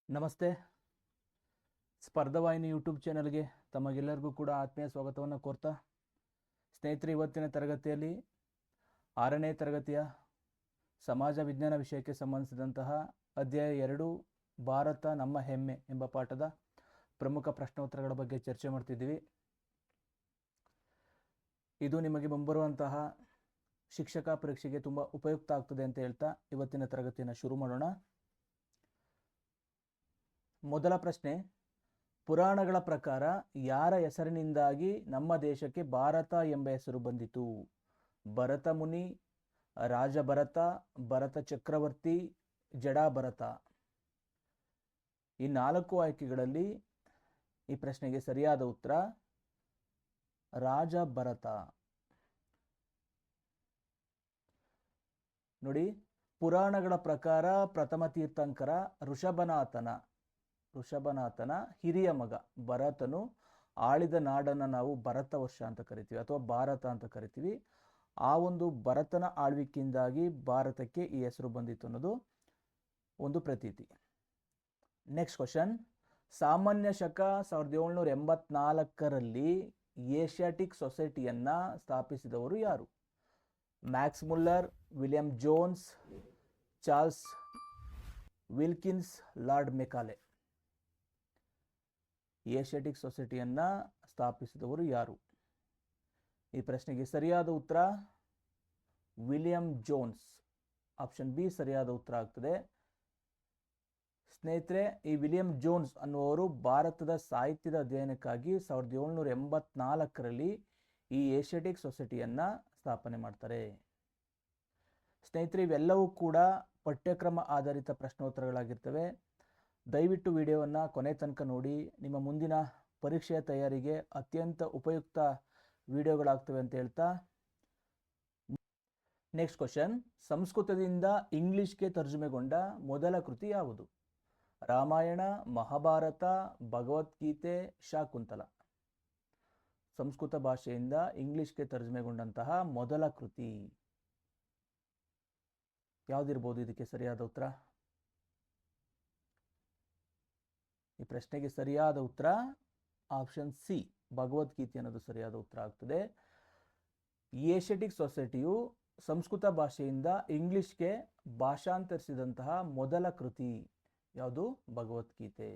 ನಮಸ್ತೆ. ಸ್ಪರ್ಧವಾಹಿನಿ ಯೂಟ್ಯೂಬ್ ಚಾನಲ್ಗೆ ತಮಗೆಲ್ಲರಿಗೂ ಕೂಡ ಆತ್ಮೀಯ ಸ್ವಾಗತವನ್ನು ಕೋರ್ತಾ, ಸ್ನೇಹಿತರೆ, ಇವತ್ತಿನ ತರಗತಿಯಲ್ಲಿ 6ನೇ ತರಗತಿಯ ಸಮಾಜ ವಿಜ್ಞಾನ ವಿಷಯಕ್ಕೆ ಸಂಬಂಧಿಸಿದಂತಹ ಅಧ್ಯಾಯ 2 ಭಾರತ ನಮ್ಮ ಹೆಮ್ಮೆ ಎಂಬ ಪಾಠದ ಪ್ರಮುಖ ಪ್ರಶ್ನೋತ್ತರಗಳ ಬಗ್ಗೆ ಚರ್ಚೆ ಮಾಡ್ತಿದ್ದೀವಿ. ಇದು ನಿಮಗೆ ಮುಂಬರುವಂತಹ ಶಿಕ್ಷಕ ಪರೀಕ್ಷೆಗೆ ತುಂಬ ಉಪಯುಕ್ತ ಆಗ್ತದೆ ಅಂತ ಹೇಳ್ತಾ ಇವತ್ತಿನ ತರಗತಿಯನ್ನು ಶುರು ಮಾಡೋಣ. ಮೊದಲ ಪ್ರಶ್ನೆ, ಪುರಾಣಗಳ ಪ್ರಕಾರ ಯಾರ ಹೆಸರಿನಿಂದಾಗಿ ನಮ್ಮ ದೇಶಕ್ಕೆ ಭಾರತ ಎಂಬ ಹೆಸರು ಬಂದಿತು? ಭರತ ಮುನಿ, ರಾಜ ಭರತ, ಭರತ ಚಕ್ರವರ್ತಿ, ಜಡಾ ಭರತ. ಈ 4 ಆಯ್ಕೆಗಳಲ್ಲಿ ಈ ಪ್ರಶ್ನೆಗೆ ಸರಿಯಾದ ಉತ್ತರ ರಾಜ ಭರತ. ನೋಡಿ, ಪುರಾಣಗಳ ಪ್ರಕಾರ ಪ್ರಥಮ ತೀರ್ಥಂಕರ ಋಷಭನಾಥನ ಹಿರಿಯ ಮಗ ಭರತನು ಆಳಿದ ನಾಡನ್ನು ನಾವು ಭರತ ವರ್ಷ ಅಂತ ಕರಿತೀವಿ ಅಥವಾ ಭಾರತ ಅಂತ ಕರಿತೀವಿ. ಆ ಒಂದು ಭರತನ ಆಳ್ವಿಕೆಯಿಂದಾಗಿ ಭಾರತಕ್ಕೆ ಈ ಹೆಸರು ಬಂದಿತ್ತು ಅನ್ನೋದು ಒಂದು ಪ್ರತೀತಿ. ನೆಕ್ಸ್ಟ್ ಕ್ವಶನ್, ಸಾಮಾನ್ಯ ಶಕ 1784ರಲ್ಲಿ ಏಷ್ಯಾಟಿಕ್ ಸೊಸೈಟಿಯನ್ನ ಸ್ಥಾಪಿಸಿದವರು ಯಾರು? Max Muller, William Jones, Charles Wilkins, Lord Macaulay. Asiatic ಸೊಸೈಟಿಯನ್ನ ಸ್ಥಾಪಿಸಿದವರು ಯಾರು? ಈ ಪ್ರಶ್ನೆಗೆ ಸರಿಯಾದ ಉತ್ತರ ವಿಲಿಯಂ ಜೋನ್ಸ್. ಆಪ್ಷನ್ ಬಿ ಸರಿಯಾದ ಉತ್ತರ ಆಗ್ತದೆ. ಸ್ನೇಹಿತರೆ, ಈ ವಿಲಿಯಂ ಜೋನ್ಸ್ ಅನ್ನುವರು ಭಾರತದ ಸಾಹಿತ್ಯದ ಅಧ್ಯಯನಕ್ಕಾಗಿ 1784ರಲ್ಲಿ ಈ ಏಷ್ಯಾಟಿಕ್ ಸೊಸೈಟಿಯನ್ನ ಸ್ಥಾಪನೆ ಮಾಡ್ತಾರೆ. ಸ್ನೇಹಿತರೆ, ಇವೆಲ್ಲವೂ ಕೂಡ ಪಠ್ಯಕ್ರಮ ಆಧಾರಿತ ಪ್ರಶ್ನೋತ್ತರಗಳಾಗಿರ್ತವೆ. ದಯವಿಟ್ಟು ವಿಡಿಯೋವನ್ನು ಕೊನೆ ತನಕ ನೋಡಿ. ನಿಮ್ಮ ಮುಂದಿನ ಪರೀಕ್ಷೆಯ ತಯಾರಿಗೆ ಅತ್ಯಂತ ಉಪಯುಕ್ತ ವಿಡಿಯೋಗಳಾಗ್ತವೆ ಅಂತ ಹೇಳ್ತಾ, ನೆಕ್ಸ್ಟ್ ಕ್ವಶನ್, ಸಂಸ್ಕೃತದಿಂದ ಇಂಗ್ಲಿಷ್ಗೆ ತರ್ಜುಮೆಗೊಂಡ ಮೊದಲ ಕೃತಿ ಯಾವುದು? ರಾಮಾಯಣ, ಮಹಾಭಾರತ, ಭಗವದ್ಗೀತೆ, ಶಾಕುಂತಲ. ಸಂಸ್ಕೃತ ಭಾಷೆಯಿಂದ ಇಂಗ್ಲಿಷ್ಗೆ ತರ್ಜುಮೆಗೊಂಡಂತಹ ಮೊದಲ ಕೃತಿ ಯಾವುದಿರ್ಬೋದು? ಇದಕ್ಕೆ ಸರಿಯಾದ ಉತ್ತರ, ಈ ಪ್ರಶ್ನೆಗೆ ಸರಿಯಾದ ಉತ್ತರ ಆಪ್ಷನ್ ಸಿ ಭಗವದ್ಗೀತೆ ಅನ್ನೋದು ಸರಿಯಾದ ಉತ್ತರ ಆಗ್ತದೆ. ಏಷ್ಯಾಟಿಕ್ ಸೊಸೈಟಿಯು ಸಂಸ್ಕೃತ ಭಾಷೆಯಿಂದ ಇಂಗ್ಲಿಷ್ಗೆ ಭಾಷಾಂತರಿಸಿದಂತಹ ಮೊದಲ ಕೃತಿ ಯಾವುದು? ಭಗವದ್ಗೀತೆ.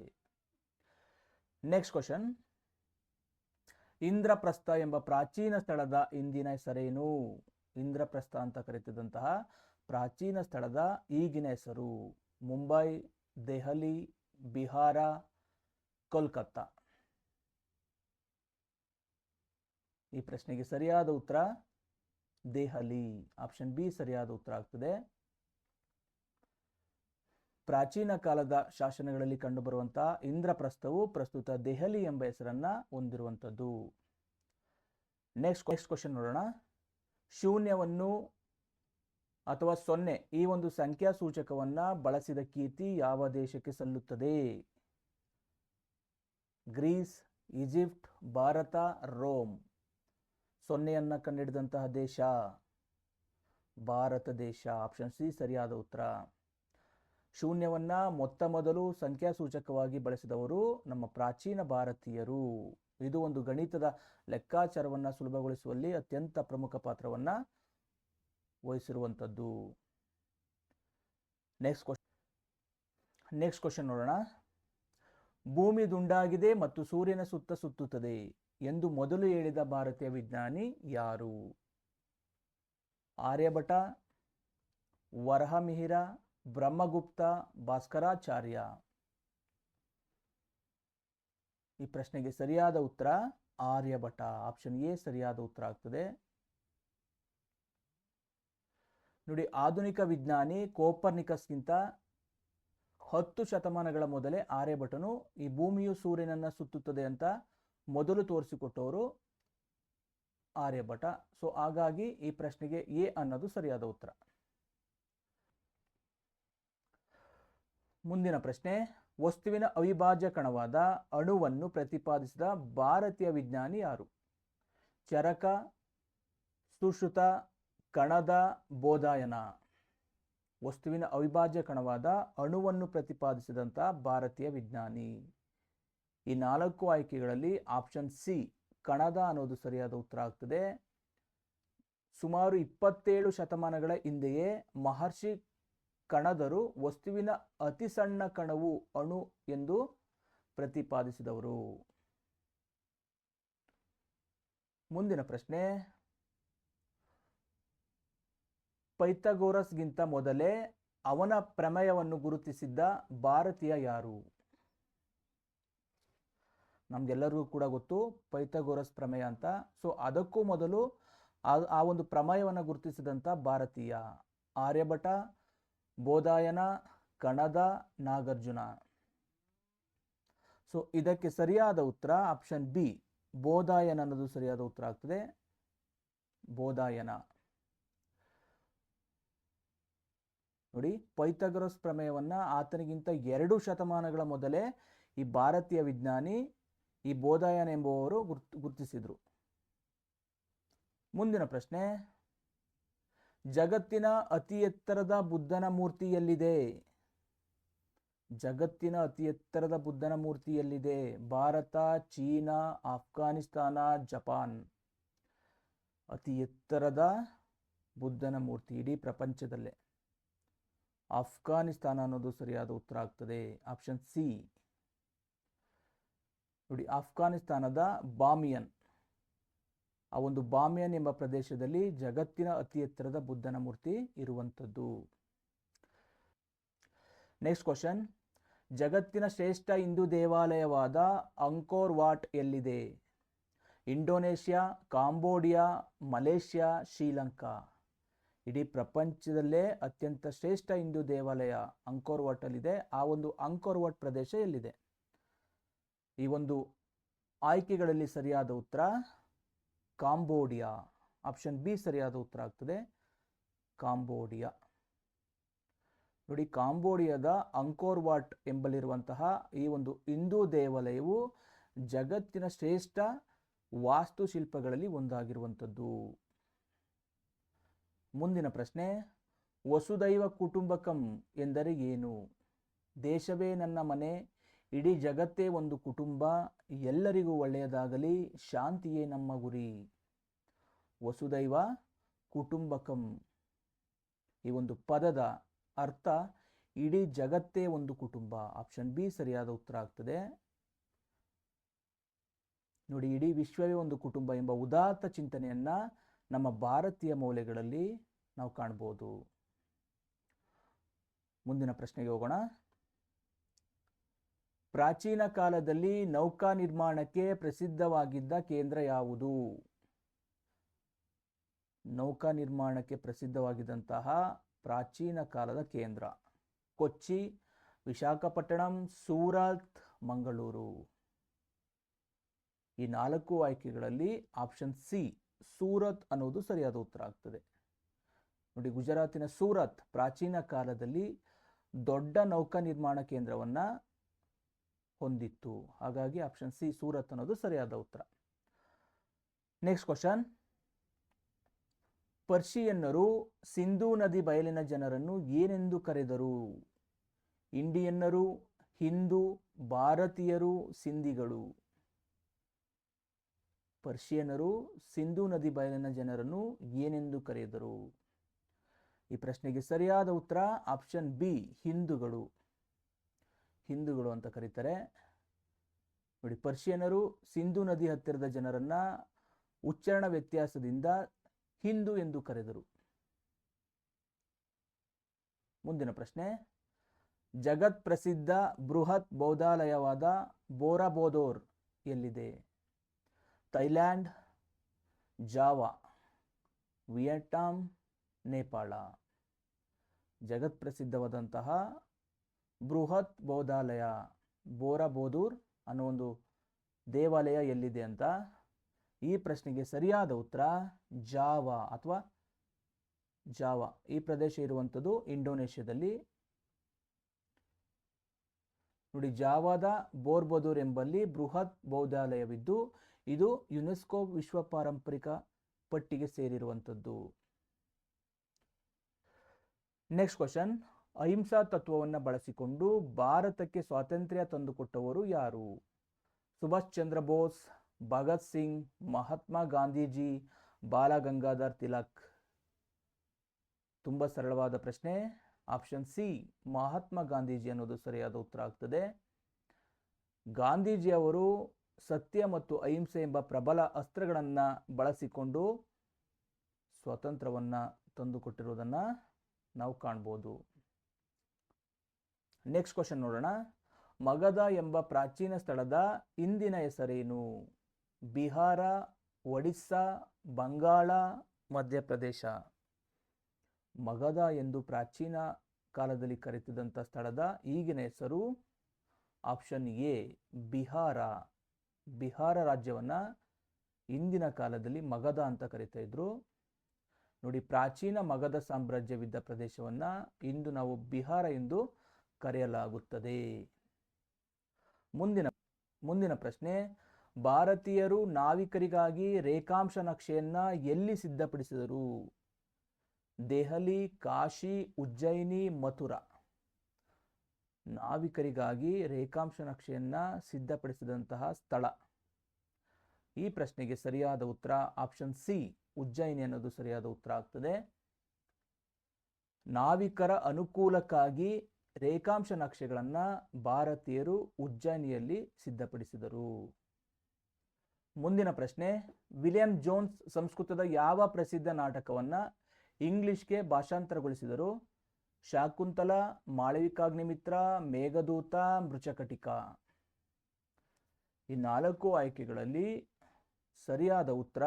ನೆಕ್ಸ್ಟ್ ಕ್ವಶನ್, ಇಂದ್ರಪ್ರಸ್ಥ ಎಂಬ ಪ್ರಾಚೀನ ಸ್ಥಳದ ಇಂದಿನ ಹೆಸರೇನು? ಇಂದ್ರಪ್ರಸ್ಥ ಅಂತ ಕರೆತಿದ್ದಂತಹ ಪ್ರಾಚೀನ ಸ್ಥಳದ ಈಗಿನ ಹೆಸರು ಮುಂಬೈ, ದೆಹಲಿ, ಬಿಹಾರ, ಕೋಲ್ಕತ್ತಾ. ಈ ಪ್ರಶ್ನೆಗೆ ಸರಿಯಾದ ಉತ್ತರ ದೆಹಲಿ. ಆಪ್ಷನ್ ಬಿ ಸರಿಯಾದ ಉತ್ತರ ಆಗ್ತದೆ. ಪ್ರಾಚೀನ ಕಾಲದ ಶಾಸನಗಳಲ್ಲಿ ಕಂಡುಬರುವಂತಹ ಇಂದ್ರಪ್ರಸ್ಥವು ಪ್ರಸ್ತುತ ದೆಹಲಿ ಎಂಬ ಹೆಸರನ್ನ ಹೊಂದಿರುವಂಥದ್ದು. ನೆಕ್ಸ್ಟ್ ಕ್ವಶನ್ ನೋಡೋಣ. ಶೂನ್ಯವನ್ನು ಅಥವಾ 0 ಈ ಒಂದು ಸಂಖ್ಯಾ ಸೂಚಕವನ್ನ ಬಳಸಿದ ಕೀರ್ತಿ ಯಾವ ದೇಶಕ್ಕೆ ಸಲ್ಲುತ್ತದೆ? Greece, Egypt, Bharat, Rome. 0ಯನ್ನು ಕಂಡುಹಿಡಿದಂತಹ ದೇಶ ಭಾರತ ದೇಶ. ಆಪ್ಷನ್ ಸಿ ಸರಿಯಾದ ಉತ್ತರ. ಶೂನ್ಯವನ್ನ ಮೊತ್ತ ಮೊದಲು ಸಂಖ್ಯಾ ಸೂಚಕವಾಗಿ ಬಳಸಿದವರು ನಮ್ಮ ಪ್ರಾಚೀನ ಭಾರತೀಯರು. ಇದು ಒಂದು ಗಣಿತದ ಲೆಕ್ಕಾಚಾರವನ್ನ ಸುಲಭಗೊಳಿಸುವಲ್ಲಿ ಅತ್ಯಂತ ಪ್ರಮುಖ ಪಾತ್ರವನ್ನ ವಹಿಸಿರುವಂಥದ್ದು. ನೆಕ್ಸ್ಟ್ ಕ್ವಶನ್ ನೋಡೋಣ. ಭೂಮಿ ದುಂಡಾಗಿದೆ ಮತ್ತು ಸೂರ್ಯನ ಸುತ್ತ ಸುತ್ತುತ್ತದೆ ಎಂದು ಮೊದಲು ಹೇಳಿದ ಭಾರತೀಯ ವಿಜ್ಞಾನಿ ಯಾರು? ಆರ್ಯಭಟ, ವರಹಮಿಹಿರ, ಬ್ರಹ್ಮಗುಪ್ತ, ಭಾಸ್ಕರಾಚಾರ್ಯ. ಈ ಪ್ರಶ್ನೆಗೆ ಸರಿಯಾದ ಉತ್ತರ ಆರ್ಯಭಟ. ಆಪ್ಷನ್ ಎ ಸರಿಯಾದ ಉತ್ತರ ಆಗ್ತದೆ. ನೋಡಿ, ಆಧುನಿಕ ವಿಜ್ಞಾನಿ ಕೋಪರ್ನಿಕಸ್ಗಿಂತ 10 ಶತಮಾನಗಳ ಮೊದಲೇ ಆರ್ಯಭಟನು ಈ ಭೂಮಿಯು ಸೂರ್ಯನನ್ನ ಸುತ್ತುತ್ತದೆ ಅಂತ ಮೊದಲು ತೋರಿಸಿಕೊಟ್ಟವರು ಆರ್ಯಭಟ. ಸೊ ಹಾಗಾಗಿ ಈ ಪ್ರಶ್ನೆಗೆ ಎ ಅನ್ನೋದು ಸರಿಯಾದ ಉತ್ತರ. ಮುಂದಿನ ಪ್ರಶ್ನೆ, ವಸ್ತುವಿನ ಅವಿಭಾಜ್ಯ ಕಣವಾದ ಅಣುವನ್ನು ಪ್ರತಿಪಾದಿಸಿದ ಭಾರತೀಯ ವಿಜ್ಞಾನಿ ಯಾರು? ಚರಕ, ಸುಶ್ರುತ, ಕಣದ, ಬೋಧಾಯನ. ವಸ್ತುವಿನ ಅವಿಭಾಜ್ಯ ಕಣವಾದ ಅಣುವನ್ನು ಪ್ರತಿಪಾದಿಸಿದಂಥ ಭಾರತೀಯ ವಿಜ್ಞಾನಿ. ಈ 4 ಆಯ್ಕೆಗಳಲ್ಲಿ ಆಪ್ಷನ್ ಸಿ ಕಣದ ಅನ್ನೋದು ಸರಿಯಾದ ಉತ್ತರ ಆಗ್ತದೆ. ಸುಮಾರು 27 ಶತಮಾನಗಳ ಹಿಂದೆಯೇ ಮಹರ್ಷಿ ಕಣದರು ವಸ್ತುವಿನ ಅತಿ ಸಣ್ಣ ಕಣವು ಅಣು ಎಂದು ಪ್ರತಿಪಾದಿಸಿದವರು. ಮುಂದಿನ ಪ್ರಶ್ನೆ, ಪೈಥಾಗೋರಸ್ಗಿಂತ ಮೊದಲೇ ಅವನ ಪ್ರಮೇಯವನ್ನು ಗುರುತಿಸಿದ್ದ ಭಾರತೀಯ ಯಾರು? ನಮ್ಗೆಲ್ಲರಿಗೂ ಕೂಡ ಗೊತ್ತು ಪೈಥಾಗೋರಸ್ ಪ್ರಮೇಯ ಅಂತ. ಸೊ ಅದಕ್ಕೂ ಮೊದಲು ಆ ಒಂದು ಪ್ರಮೇಯವನ್ನು ಗುರುತಿಸಿದಂಥ ಭಾರತೀಯ ಆರ್ಯಭಟ, ಬೋಧಾಯನ, ಕಣದ, ನಾಗಾರ್ಜುನ. ಸೊ ಇದಕ್ಕೆ ಸರಿಯಾದ ಉತ್ತರ ಆಪ್ಷನ್ ಬಿ ಬೋಧಾಯನ ಅನ್ನೋದು ಸರಿಯಾದ ಉತ್ತರ ಆಗ್ತದೆ. ಬೋಧಾಯನ. ನೋಡಿ, ಪೈಥಾಗೋರಸ್ ಪ್ರಮೇಯವನ್ನ ಆತನಿಗಿಂತ 2 ಶತಮಾನಗಳ ಮೊದಲೇ ಈ ಭಾರತೀಯ ವಿಜ್ಞಾನಿ ಈ ಬೋಧಾಯನ ಎಂಬುವವರು ಗುರುತಿಸಿದ್ರು. ಮುಂದಿನ ಪ್ರಶ್ನೆ, ಜಗತ್ತಿನ ಅತಿ ಎತ್ತರದ ಬುದ್ಧನ ಮೂರ್ತಿ ಎಲ್ಲಿದೆ? ಜಗತ್ತಿನ ಅತಿ ಎತ್ತರದ ಬುದ್ಧನ ಮೂರ್ತಿ ಎಲ್ಲಿದೆ? Bharat, China, Afghanistan, Japan. ಅತಿ ಎತ್ತರದ ಬುದ್ಧನ ಮೂರ್ತಿ ಇಡೀ ಪ್ರಪಂಚದಲ್ಲೇ ಆಫ್ಘಾನಿಸ್ತಾನ ಅನ್ನೋದು ಸರಿಯಾದ ಉತ್ತರ ಆಗ್ತದೆ. Option C. ನೋಡಿ, ಆಫ್ಘಾನಿಸ್ತಾನದ ಬಾಮಿಯನ್, ಆ ಒಂದು ಬಾಮಿಯನ್ ಎಂಬ ಪ್ರದೇಶದಲ್ಲಿ ಜಗತ್ತಿನ ಅತಿ ಎತ್ತರದ ಬುದ್ಧನ ಮೂರ್ತಿ ಇರುವಂಥದ್ದು. ನೆಕ್ಸ್ಟ್ ಕ್ವಶನ್, ಜಗತ್ತಿನ ಶ್ರೇಷ್ಠ ಹಿಂದೂ ದೇವಾಲಯವಾದ ಅಂಕೋರ್ ವಾಟ್ ಎಲ್ಲಿದೆ? Indonesia, Cambodia, Malaysia, Sri Lanka. ಇಡೀ ಪ್ರಪಂಚದಲ್ಲೇ ಅತ್ಯಂತ ಶ್ರೇಷ್ಠ ಹಿಂದೂ ದೇವಾಲಯ ಅಂಕೋರ್ ವಾಟ್ ಅಲ್ಲಿದೆ. ಆ ಒಂದು ಅಂಕೋರ್ ವಾಟ್ ಪ್ರದೇಶ ಎಲ್ಲಿದೆ? ಈ ಒಂದು ಆಯ್ಕೆಗಳಲ್ಲಿ ಸರಿಯಾದ ಉತ್ತರ ಕಾಂಬೋಡಿಯಾ. ಆಪ್ಷನ್ ಬಿ ಸರಿಯಾದ ಉತ್ತರ ಆಗ್ತದೆ, ಕಾಂಬೋಡಿಯಾ. ನೋಡಿ, ಕಾಂಬೋಡಿಯಾದ ಅಂಕೋರ್ ವಾಟ್ ಎಂಬಲ್ಲಿರುವಂತಹ ಈ ಒಂದು ಹಿಂದೂ ದೇವಾಲಯವು ಜಗತ್ತಿನ ಶ್ರೇಷ್ಠ ವಾಸ್ತುಶಿಲ್ಪಗಳಲ್ಲಿ ಒಂದಾಗಿರುವಂಥದ್ದು. ಮುಂದಿನ ಪ್ರಶ್ನೆ, ವಸುದೈವ ಕುಟುಂಬಕಂ ಎಂದರೆ ಏನು? ದೇಶವೇ ನನ್ನ ಮನೆ, ಇಡೀ ಜಗತ್ತೇ ಒಂದು ಕುಟುಂಬ, ಎಲ್ಲರಿಗೂ ಒಳ್ಳೆಯದಾಗಲಿ, ಶಾಂತಿಯೇ ನಮ್ಮ ಗುರಿ. ವಸುದೈವ ಕುಟುಂಬಕಂ ಈ ಒಂದು ಪದದ ಅರ್ಥ ಇಡೀ ಜಗತ್ತೇ ಒಂದು ಕುಟುಂಬ. ಆಪ್ಷನ್ ಬಿ ಸರಿಯಾದ ಉತ್ತರ ಆಗ್ತದೆ. ನೋಡಿ, ಇಡೀ ವಿಶ್ವವೇ ಒಂದು ಕುಟುಂಬ ಎಂಬ ಉದಾತ್ತ ಚಿಂತನೆಯನ್ನ ನಮ್ಮ ಭಾರತೀಯ ಮೌಲ್ಯಗಳಲ್ಲಿ ನಾವು ಕಾಣಬಹುದು. ಮುಂದಿನ ಪ್ರಶ್ನೆಗೆ ಹೋಗೋಣ. ಪ್ರಾಚೀನ ಕಾಲದಲ್ಲಿ ನೌಕಾ ನಿರ್ಮಾಣಕ್ಕೆ ಪ್ರಸಿದ್ಧವಾಗಿದ್ದ ಕೇಂದ್ರ ಯಾವುದು? ನೌಕಾ ನಿರ್ಮಾಣಕ್ಕೆ ಪ್ರಸಿದ್ಧವಾಗಿದ್ದಂತಹ ಪ್ರಾಚೀನ ಕಾಲದ ಕೇಂದ್ರ ಕೊಚ್ಚಿ, ವಿಶಾಖಪಟ್ಟಣಂ, ಸೂರತ್, ಮಂಗಳೂರು. ಈ 4 ಆಯ್ಕೆಗಳಲ್ಲಿ ಆಪ್ಷನ್ ಸಿ ಸೂರತ್ ಅನ್ನೋದು ಸರಿಯಾದ ಉತ್ತರ ಆಗ್ತದೆ. ನೋಡಿ, ಗುಜರಾತಿನ ಸೂರತ್ ಪ್ರಾಚೀನ ಕಾಲದಲ್ಲಿ ದೊಡ್ಡ ನೌಕಾ ನಿರ್ಮಾಣ ಕೇಂದ್ರವನ್ನ ಹೊಂದಿತ್ತು. ಹಾಗಾಗಿ ಆಪ್ಷನ್ ಸಿ ಸೂರತ್ ಅನ್ನೋದು ಸರಿಯಾದ ಉತ್ತರ. ನೆಕ್ಸ್ಟ್ ಕ್ವಶನ್, ಪರ್ಷಿಯನ್ನರು ಸಿಂಧೂ ನದಿ ಬಯಲಿನ ಜನರನ್ನು ಏನೆಂದು ಕರೆದರು? ಇಂಡಿಯನ್ನರು, ಹಿಂದೂ, ಭಾರತೀಯರು, ಸಿಂಧಿಗಳು. ಪರ್ಷಿಯನ್ನರು ಸಿಂಧೂ ನದಿ ಬಯಲಿನ ಜನರನ್ನು ಏನೆಂದು ಕರೆದರು? ಈ ಪ್ರಶ್ನೆಗೆ ಸರಿಯಾದ ಉತ್ತರ ಆಪ್ಷನ್ ಬಿ ಹಿಂದೂಗಳು. ಹಿಂದೂಗಳು ಅಂತ ಕರೀತಾರೆ. ನೋಡಿ, ಪರ್ಷಿಯನ್ನರು ಸಿಂಧೂ ನದಿ ಹತ್ತಿರದ ಜನರನ್ನ ಉಚ್ಚಾರಣ ವ್ಯತ್ಯಾಸದಿಂದ ಹಿಂದೂ ಎಂದು ಕರೆದರು. ಮುಂದಿನ ಪ್ರಶ್ನೆ, ಜಗತ್ ಪ್ರಸಿದ್ಧ ಬೃಹತ್ ಬೌದ್ಧಾಲಯವಾದ ಬೋರಾಬೋದೋರ್ ಎಲ್ಲಿದೆ? Thailand, Java, Vietnam, Nepal. ಜಗತ್ ಪ್ರಸಿದ್ಧವಾದಂತಹ ಬೃಹತ್ ಬೌದ್ಧಾಲಯ ಬೋರಾಬೋದೂರ್ ಅನ್ನೋ ಒಂದು ದೇವಾಲಯ ಎಲ್ಲಿದೆ ಅಂತ. ಈ ಪ್ರಶ್ನೆಗೆ ಸರಿಯಾದ ಉತ್ತರ ಜಾವಾ ಅಥವಾ ಜಾವಾ. ಈ ಪ್ರದೇಶ ಇರುವಂಥದ್ದು ಇಂಡೋನೇಷ್ಯಾದಲ್ಲಿ. ನೋಡಿ, ಜಾವಾದ ಬೋರ್ಬದೂರ್ ಎಂಬಲ್ಲಿ ಬೃಹತ್ ಬೌದ್ಧಾಲಯವಿದ್ದು ಇದು ಯುನೆಸ್ಕೋ ವಿಶ್ವ ಪಾರಂಪರಿಕ ಪಟ್ಟಿಗೆ ಸೇರಿರುವಂಥದ್ದು. ನೆಕ್ಸ್ಟ್ ಕ್ವಶನ್, ಅಹಿಂಸಾ ತತ್ವವನ್ನು ಬಳಸಿಕೊಂಡು ಭಾರತಕ್ಕೆ ಸ್ವಾತಂತ್ರ್ಯ ತಂದುಕೊಟ್ಟವರು ಯಾರು? ಸುಭಾಷ್ ಚಂದ್ರ ಬೋಸ್, ಭಗತ್ ಸಿಂಗ್, ಮಹಾತ್ಮ ಗಾಂಧೀಜಿ, ಬಾಲ ಗಂಗಾಧರ್ ತಿಲಕ್. ತುಂಬ ಸರಳವಾದ ಪ್ರಶ್ನೆ. ಆಪ್ಷನ್ ಸಿ ಮಹಾತ್ಮ ಗಾಂಧೀಜಿ ಅನ್ನೋದು ಸರಿಯಾದ ಉತ್ತರ ಆಗ್ತದೆ. ಗಾಂಧೀಜಿ ಅವರು ಸತ್ಯ ಮತ್ತು ಅಹಿಂಸೆ ಎಂಬ ಪ್ರಬಲ ಅಸ್ತ್ರಗಳನ್ನು ಬಳಸಿಕೊಂಡು ಸ್ವಾತಂತ್ರ್ಯವನ್ನು ತಂದುಕೊಟ್ಟಿರುವುದನ್ನು ನಾವು ಕಾಣ್ಬೋದು. ನೆಕ್ಸ್ಟ್ ಕ್ವಶನ್ ನೋಡೋಣ. ಮಗಧ ಎಂಬ ಪ್ರಾಚೀನ ಸ್ಥಳದ ಇಂದಿನ ಹೆಸರೇನು? ಬಿಹಾರ, ಒಡಿಸ್ಸಾ, ಬಂಗಾಳ, ಮಧ್ಯಪ್ರದೇಶ. ಮಗಧ ಎಂದು ಪ್ರಾಚೀನ ಕಾಲದಲ್ಲಿ ಕರೆತಿದ್ದಂಥ ಸ್ಥಳದ ಈಗಿನ ಹೆಸರು ಆಪ್ಷನ್ ಎ ಬಿಹಾರ. ಬಿಹಾರ ರಾಜ್ಯವನ್ನು ಇಂದಿನ ಕಾಲದಲ್ಲಿ ಮಗಧ ಅಂತ ಕರಿತಾ ಇದ್ರು. ನೋಡಿ, ಪ್ರಾಚೀನ ಮಗಧ ಸಾಮ್ರಾಜ್ಯವಿದ್ದ ಪ್ರದೇಶವನ್ನು ಇಂದು ನಾವು ಬಿಹಾರ ಎಂದು ಕರೆಯಲಾಗುತ್ತದೆ. ಮುಂದಿನ ಪ್ರಶ್ನೆ, ಭಾರತೀಯರು ನಾವಿಕರಿಗಾಗಿ ರೇಖಾಂಶ ನಕ್ಷೆಯನ್ನು ಎಲ್ಲಿ ಸಿದ್ಧಪಡಿಸಿದರು? ದೆಹಲಿ, ಕಾಶಿ, ಉಜ್ಜಯಿನಿ, ಮಥುರಾ. ನಾವಿಕರಿಗಾಗಿ ರೇಖಾಂಶ ನಕ್ಷೆಯನ್ನು ಸಿದ್ಧಪಡಿಸಿದಂತಹ ಸ್ಥಳ. ಈ ಪ್ರಶ್ನೆಗೆ ಸರಿಯಾದ ಉತ್ತರ ಆಪ್ಷನ್ ಸಿ ಉಜ್ಜಯಿನಿ ಅನ್ನೋದು ಸರಿಯಾದ ಉತ್ತರ ಆಗ್ತದೆ. ನಾವಿಕರ ಅನುಕೂಲಕ್ಕಾಗಿ ರೇಖಾಂಶ ನಕ್ಷೆಗಳನ್ನು ಭಾರತೀಯರು ಉಜ್ಜಯಿನಿಯಲ್ಲಿ ಸಿದ್ಧಪಡಿಸಿದರು. ಮುಂದಿನ ಪ್ರಶ್ನೆ, ವಿಲಿಯಂ ಜೋನ್ಸ್ ಸಂಸ್ಕೃತದ ಯಾವ ಪ್ರಸಿದ್ಧ ನಾಟಕವನ್ನು ಇಂಗ್ಲಿಷ್ಗೆ ಭಾಷಾಂತರಗೊಳಿಸಿದರು? ಶಾಕುಂತಲ, ಮಾಳವಿಕಾಗ್ನಿಮಿತ್ರ, ಮೇಘದೂತ, ಮೃಚಕಟಿಕ. ಈ 4 ಆಯ್ಕೆಗಳಲ್ಲಿ ಸರಿಯಾದ ಉತ್ತರ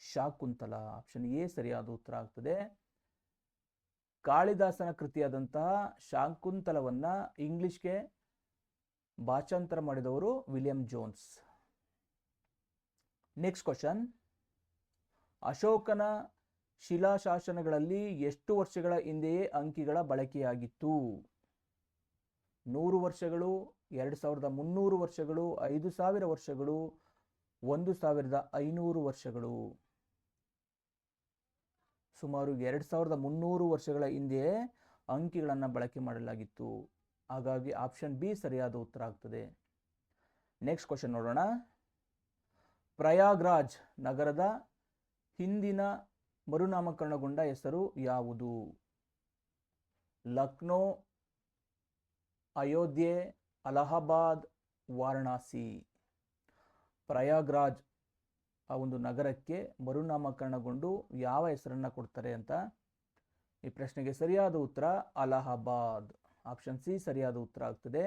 ಶಾಕುಂತಲ. ಆಪ್ಷನ್ ಎ ಸರಿಯಾದ ಉತ್ತರ ಆಗ್ತದೆ. ಕಾಳಿದಾಸನ ಕೃತಿಯಾದಂತಹ ಶಾಕುಂತಲವನ್ನು ಇಂಗ್ಲಿಷ್ಗೆ ಭಾಷಾಂತರ ಮಾಡಿದವರು ವಿಲಿಯಂ ಜೋನ್ಸ್. ನೆಕ್ಸ್ಟ್ ಕ್ವಶನ್, ಅಶೋಕನ ಶಿಲಾಶಾಸನಗಳಲ್ಲಿ ಎಷ್ಟು ವರ್ಷಗಳ ಹಿಂದೆಯೇ ಅಂಕಿಗಳ ಬಳಕೆಯಾಗಿತ್ತು? 100 ವರ್ಷಗಳು, 2300 ವರ್ಷಗಳು, 5000 ವರ್ಷಗಳು, 1500 ವರ್ಷಗಳು. ಸುಮಾರು 2300 ವರ್ಷಗಳ ಹಿಂದೆಯೇ ಅಂಕಿಗಳನ್ನು ಬಳಕೆ ಮಾಡಲಾಗಿತ್ತು. ಹಾಗಾಗಿ ಆಪ್ಷನ್ ಬಿ ಸರಿಯಾದ ಉತ್ತರ ಆಗ್ತದೆ. ನೆಕ್ಸ್ಟ್ ಕ್ವಶನ್ ನೋಡೋಣ. ಪ್ರಯಾಗ್ರಾಜ್ ನಗರದ ಹಿಂದಿನ ಮರುನಾಮಕರಣಗೊಂಡ ಹೆಸರು ಯಾವುದು? ಲಕ್ನೋ, ಅಯೋಧ್ಯೆ, ಅಲಹಾಬಾದ್, ವಾರಣಾಸಿ. ಪ್ರಯಾಗ್ರಾಜ್ ಆ ಒಂದು ನಗರಕ್ಕೆ ಮರುನಾಮಕರಣಗೊಂಡು ಯಾವ ಹೆಸರನ್ನು ಕೊಡ್ತಾರೆ ಅಂತ ಈ ಪ್ರಶ್ನೆಗೆ ಸರಿಯಾದ ಉತ್ತರ ಅಲಹಾಬಾದ್. ಆಪ್ಷನ್ ಸಿ ಸರಿಯಾದ ಉತ್ತರ ಆಗ್ತದೆ.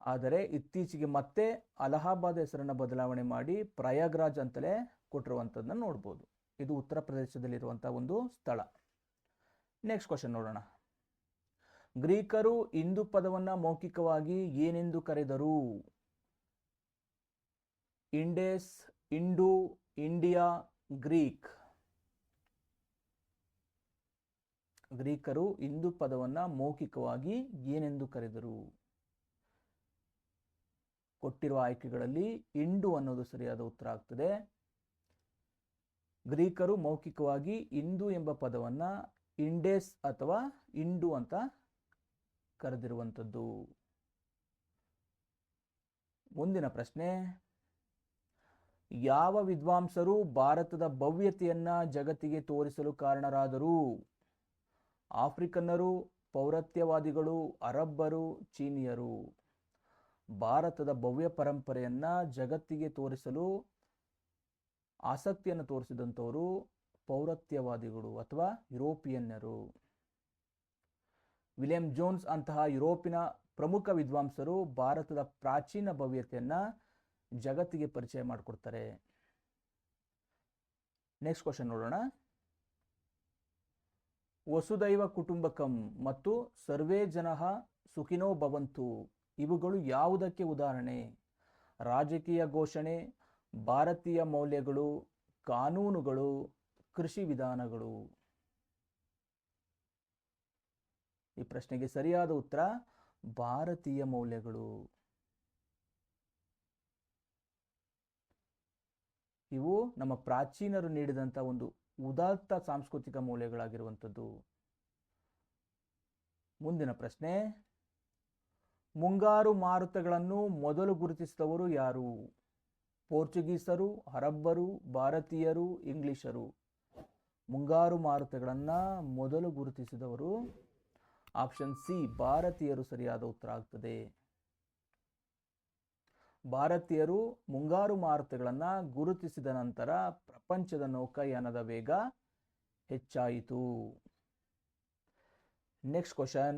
ಆದರೆ ಇತ್ತೀಚೆಗೆ ಮತ್ತೆ ಅಲಹಾಬಾದ್ ಹೆಸರನ್ನು ಬದಲಾವಣೆ ಮಾಡಿ ಪ್ರಯಾಗ್ರಾಜ್ ಅಂತಲೇ ಕೊಟ್ಟಿರುವಂಥದ್ದನ್ನ ನೋಡ್ಬೋದು. ಇದು ಉತ್ತರ ಪ್ರದೇಶದಲ್ಲಿರುವಂಥ ಒಂದು ಸ್ಥಳ. ನೆಕ್ಸ್ಟ್ ಕ್ವಶನ್ ನೋಡೋಣ. ಗ್ರೀಕರು ಇಂದು ಪದವನ್ನು ಮೌಖಿಕವಾಗಿ ಏನೆಂದು ಕರೆದರು? Indus, Indu, India, Greek. ಗ್ರೀಕರು ಇಂದು ಪದವನ್ನು ಮೌಖಿಕವಾಗಿ ಏನೆಂದು ಕರೆದರು? ಕೊಟ್ಟಿರುವ ಆಯ್ಕೆಗಳಲ್ಲಿ ಇಂಡು ಅನ್ನೋದು ಸರಿಯಾದ ಉತ್ತರ ಆಗ್ತದೆ. ಗ್ರೀಕರು ಮೌಖಿಕವಾಗಿ ಇಂದು ಎಂಬ ಪದವನ್ನು ಇಂಡೇಸ್ ಅಥವಾ ಇಂಡು ಅಂತ ಕರೆದಿರುವಂಥದ್ದು. ಮುಂದಿನ ಪ್ರಶ್ನೆ, ಯಾವ ವಿದ್ವಾಂಸರು ಭಾರತದ ಭವ್ಯತೆಯನ್ನ ಜಗತ್ತಿಗೆ ತೋರಿಸಲು ಕಾರಣರಾದರು? ಆಫ್ರಿಕನ್ನರು, ಪೌರತ್ಯವಾದಿಗಳು, ಅರಬ್ಬರು, ಚೀನಿಯರು. ಭಾರತದ ಭವ್ಯ ಪರಂಪರೆಯನ್ನ ಜಗತ್ತಿಗೆ ತೋರಿಸಲು ಆಸಕ್ತಿಯನ್ನು ತೋರಿಸಿದಂಥವರು ಪೌರತ್ಯವಾದಿಗಳು ಅಥವಾ ಯುರೋಪಿಯನ್ನರು. ವಿಲಿಯಂ ಜೋನ್ಸ್ ಅಂತಹ ಯುರೋಪಿನ ಪ್ರಮುಖ ವಿದ್ವಾಂಸರು ಭಾರತದ ಪ್ರಾಚೀನ ಭವ್ಯತೆಯನ್ನ ಜಗತ್ತಿಗೆ ಪರಿಚಯ ಮಾಡಿಕೊಡ್ತಾರೆ. ನೆಕ್ಸ್ಟ್ ಕ್ವಶನ್ ನೋಡೋಣ. ವಸುದೈವ ಕುಟುಂಬಕಂ ಮತ್ತು ಸರ್ವೇ ಜನಃ ಸುಖಿನೋ ಭವಂತು ಇವುಗಳು ಯಾವುದಕ್ಕೆ ಉದಾಹರಣೆ? ರಾಜಕೀಯ ಘೋಷಣೆ, ಭಾರತೀಯ ಮೌಲ್ಯಗಳು, ಕಾನೂನುಗಳು, ಕೃಷಿ ವಿಧಾನಗಳು. ಈ ಪ್ರಶ್ನೆಗೆ ಸರಿಯಾದ ಉತ್ತರ ಭಾರತೀಯ ಮೌಲ್ಯಗಳು. ಇವು ನಮ್ಮ ಪ್ರಾಚೀನರು ನೀಡಿದಂಥ ಒಂದು ಉದಾತ್ತ ಸಾಂಸ್ಕೃತಿಕ ಮೌಲ್ಯಗಳಾಗಿರುವಂಥದ್ದು. ಮುಂದಿನ ಪ್ರಶ್ನೆ, ಮುಂಗಾರು ಮಾರುತಗಳನ್ನು ಮೊದಲು ಗುರುತಿಸಿದವರು ಯಾರು? ಪೋರ್ಚುಗೀಸರು, ಅರಬ್ಬರು, ಭಾರತೀಯರು, ಇಂಗ್ಲಿಷರು? ಮುಂಗಾರು ಮಾರುತಗಳನ್ನು ಮೊದಲು ಗುರುತಿಸಿದವರು ಆಪ್ಷನ್ ಸಿ ಭಾರತೀಯರು ಸರಿಯಾದ ಉತ್ತರ ಆಗ್ತದೆ. ಭಾರತೀಯರು ಮುಂಗಾರು ಮಾರುತಗಳನ್ನು ಗುರುತಿಸಿದ ನಂತರ ಪ್ರಪಂಚದ ನೌಕಾಯಾನದ ವೇಗ ಹೆಚ್ಚಾಯಿತು. ನೆಕ್ಸ್ಟ್ ಕ್ವಶನ್,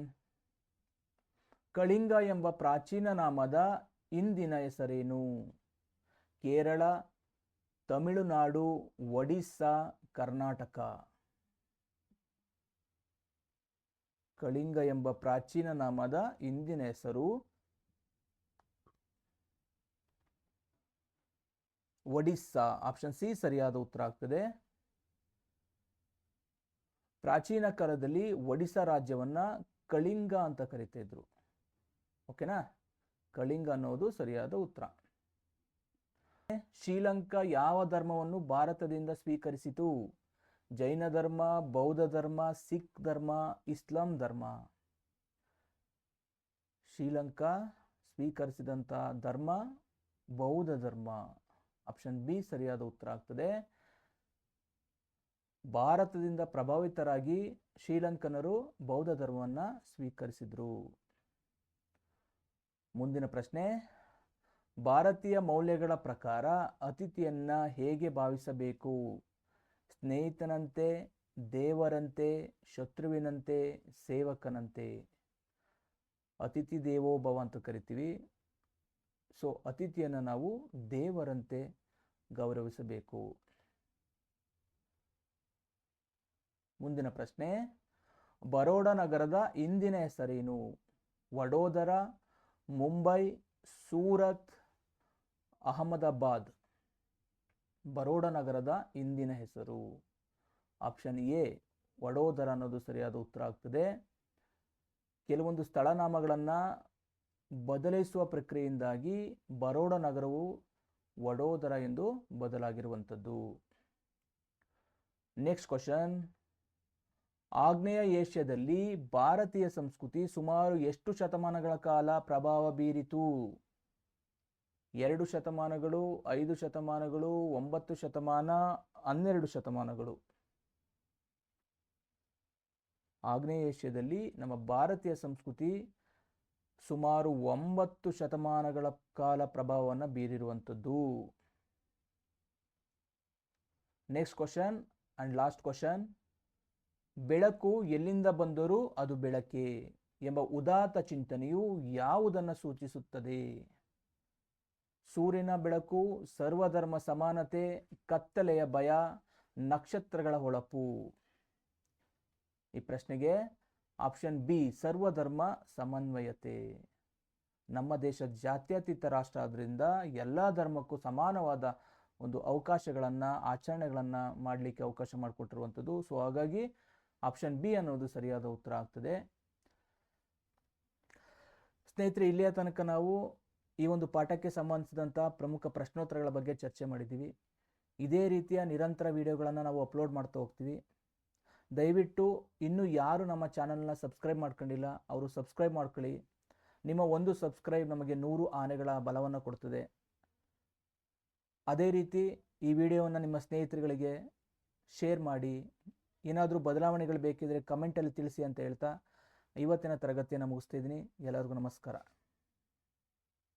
ಕಳಿಂಗ ಎಂಬ ಪ್ರಾಚೀನ ನಾಮದ ಇಂದಿನ ಹೆಸರೇನು? ಕೇರಳ, ತಮಿಳುನಾಡು, ಒಡಿಸ್ಸಾ, ಕರ್ನಾಟಕ? ಕಳಿಂಗ ಎಂಬ ಪ್ರಾಚೀನ ನಾಮದ ಇಂದಿನ ಹೆಸರು ಒಡಿಸ್ಸಾ. ಆಪ್ಷನ್ ಸಿ ಸರಿಯಾದ ಉತ್ತರ ಆಗ್ತದೆ. ಪ್ರಾಚೀನ ಕಾಲದಲ್ಲಿ ಒಡಿಸ್ಸಾ ರಾಜ್ಯವನ್ನ ಕಳಿಂಗ ಅಂತ ಕರಿತಾ ಇದ್ರು. ಓಕೆನಾ? ಕಳಿಂಗ ಅನ್ನೋದು ಸರಿಯಾದ ಉತ್ತರ. ಶ್ರೀಲಂಕಾ ಯಾವ ಧರ್ಮವನ್ನು ಭಾರತದಿಂದ ಸ್ವೀಕರಿಸಿತು? ಜೈನ ಧರ್ಮ, ಬೌದ್ಧ ಧರ್ಮ, ಸಿಖ್ ಧರ್ಮ, ಇಸ್ಲಾಂ ಧರ್ಮ? ಶ್ರೀಲಂಕಾ ಸ್ವೀಕರಿಸಿದಂಥ ಧರ್ಮ ಬೌದ್ಧ ಧರ್ಮ. ಆಪ್ಷನ್ ಬಿ ಸರಿಯಾದ ಉತ್ತರ ಆಗ್ತದೆ. ಭಾರತದಿಂದ ಪ್ರಭಾವಿತರಾಗಿ ಶ್ರೀಲಂಕನರು ಬೌದ್ಧ ಧರ್ಮವನ್ನು ಸ್ವೀಕರಿಸಿದ್ರು. ಮುಂದಿನ ಪ್ರಶ್ನೆ, ಭಾರತೀಯ ಮೌಲ್ಯಗಳ ಪ್ರಕಾರ ಅತಿಥಿಯನ್ನ ಹೇಗೆ ಭಾವಿಸಬೇಕು? ಸ್ನೇಹಿತನಂತೆ, ದೇವರಂತೆ, ಶತ್ರುವಿನಂತೆ, ಸೇವಕನಂತೆ? ಅತಿಥಿ ದೇವೋಭವ ಅಂತ ಕರಿತೀವಿ. ಸೊ ಅತಿಥಿಯನ್ನು ನಾವು ದೇವರಂತೆ ಗೌರವಿಸಬೇಕು. ಮುಂದಿನ ಪ್ರಶ್ನೆ, ಬರೋಡ ನಗರದ ಇಂದಿನ ಹೆಸರೇನು? ವಡೋದರ, ಮುಂಬೈ, ಸೂರತ್, ಅಹಮದಾಬಾದ್? ಬರೋಡ ನಗರದ ಇಂದಿನ ಹೆಸರು ಆಪ್ಷನ್ ಎ ವಡೋದರ ಅನ್ನೋದು ಸರಿಯಾದ ಉತ್ತರ ಆಗ್ತದೆ. ಕೆಲವೊಂದು ಸ್ಥಳನಾಮಗಳನ್ನು ಬದಲಿಸುವ ಪ್ರಕ್ರಿಯೆಯಿಂದಾಗಿ ಬರೋಡ ನಗರವು ವಡೋದರ ಎಂದು ಬದಲಾಗಿರುವಂಥದ್ದು. ನೆಕ್ಸ್ಟ್ ಕ್ವಶನ್, ಆಗ್ನೇಯ ಏಷ್ಯಾದಲ್ಲಿ ಭಾರತೀಯ ಸಂಸ್ಕೃತಿ ಸುಮಾರು ಎಷ್ಟು ಶತಮಾನಗಳ ಕಾಲ ಪ್ರಭಾವ ಬೀರಿತು? 2 ಶತಮಾನಗಳು, 5 ಶತಮಾನಗಳು, 9 ಶತಮಾನ, 12 ಶತಮಾನಗಳು? ಆಗ್ನೇಯ ಏಷ್ಯಾದಲ್ಲಿ ನಮ್ಮ ಭಾರತೀಯ ಸಂಸ್ಕೃತಿ ಸುಮಾರು 9 ಶತಮಾನಗಳ ಕಾಲ ಪ್ರಭಾವವನ್ನು ಬೀರಿರುವಂಥದ್ದು. Next question and last question, ಬೆಳಕು ಎಲ್ಲಿಂದ ಬಂದರೂ ಅದು ಬೆಳಕೆ ಎಂಬ ಉದಾತ್ತ ಚಿಂತನೆಯು ಯಾವುದನ್ನು ಸೂಚಿಸುತ್ತದೆ? ಸೂರ್ಯನ ಬೆಳಕು, ಸರ್ವಧರ್ಮ ಸಮಾನತೆ, ಕತ್ತಲೆಯ ಭಯ, ನಕ್ಷತ್ರಗಳ ಹೊಳಪು? ಈ ಪ್ರಶ್ನೆಗೆ ಆಪ್ಷನ್ ಬಿ ಸರ್ವಧರ್ಮ ಸಮನ್ವಯತೆ. ನಮ್ಮ ದೇಶ ಜಾತ್ಯತೀತ ರಾಷ್ಟ್ರ ಆದ್ರಿಂದ ಎಲ್ಲ ಧರ್ಮಕ್ಕೂ ಸಮಾನವಾದ ಒಂದು ಅವಕಾಶಗಳನ್ನು, ಆಚರಣೆಗಳನ್ನು ಮಾಡಲಿಕ್ಕೆ ಅವಕಾಶ ಮಾಡಿಕೊಟ್ಟಿರುವಂಥದ್ದು. ಸೊ ಹಾಗಾಗಿ ಆಪ್ಷನ್ ಬಿ ಅನ್ನೋದು ಸರಿಯಾದ ಉತ್ತರ ಆಗ್ತದೆ. ಸ್ನೇಹಿತರೆ, ಇಲ್ಲಿಯ ತನಕ ನಾವು ಈ ಒಂದು ಪಾಠಕ್ಕೆ ಸಂಬಂಧಿಸಿದಂಥ ಪ್ರಮುಖ ಪ್ರಶ್ನೋತ್ತರಗಳ ಬಗ್ಗೆ ಚರ್ಚೆ ಮಾಡಿದ್ದೀವಿ. ಇದೇ ರೀತಿಯ ನಿರಂತರ ವಿಡಿಯೋಗಳನ್ನು ನಾವು ಅಪ್ಲೋಡ್ ಮಾಡ್ತಾ ಹೋಗ್ತೀವಿ. ದಯವಿಟ್ಟು ಇನ್ನೂ ಯಾರು ನಮ್ಮ ಚಾನಲ್ನ ಸಬ್ಸ್ಕ್ರೈಬ್ ಮಾಡ್ಕೊಂಡಿಲ್ಲ ಅವರು ಸಬ್ಸ್ಕ್ರೈಬ್ ಮಾಡ್ಕೊಳ್ಳಿ. ನಿಮ್ಮ ಒಂದು ಸಬ್ಸ್ಕ್ರೈಬ್ ನಮಗೆ 100 ಆನೆಗಳ ಬಲವನ್ನು ಕೊಡ್ತದೆ. ಅದೇ ರೀತಿ ಈ ವಿಡಿಯೋವನ್ನು ನಿಮ್ಮ ಸ್ನೇಹಿತರುಗಳಿಗೆ ಶೇರ್ ಮಾಡಿ. ಏನಾದರೂ ಬದಲಾವಣೆಗಳು ಬೇಕಿದ್ರೆ ಕಮೆಂಟಲ್ಲಿ ತಿಳಿಸಿ ಅಂತ ಹೇಳ್ತಾ ಇವತ್ತಿನ ತರಗತಿಯನ್ನು ಮುಗಿಸ್ತಿದ್ದೀನಿ. ಎಲ್ಲರಿಗೂ ನಮಸ್ಕಾರ.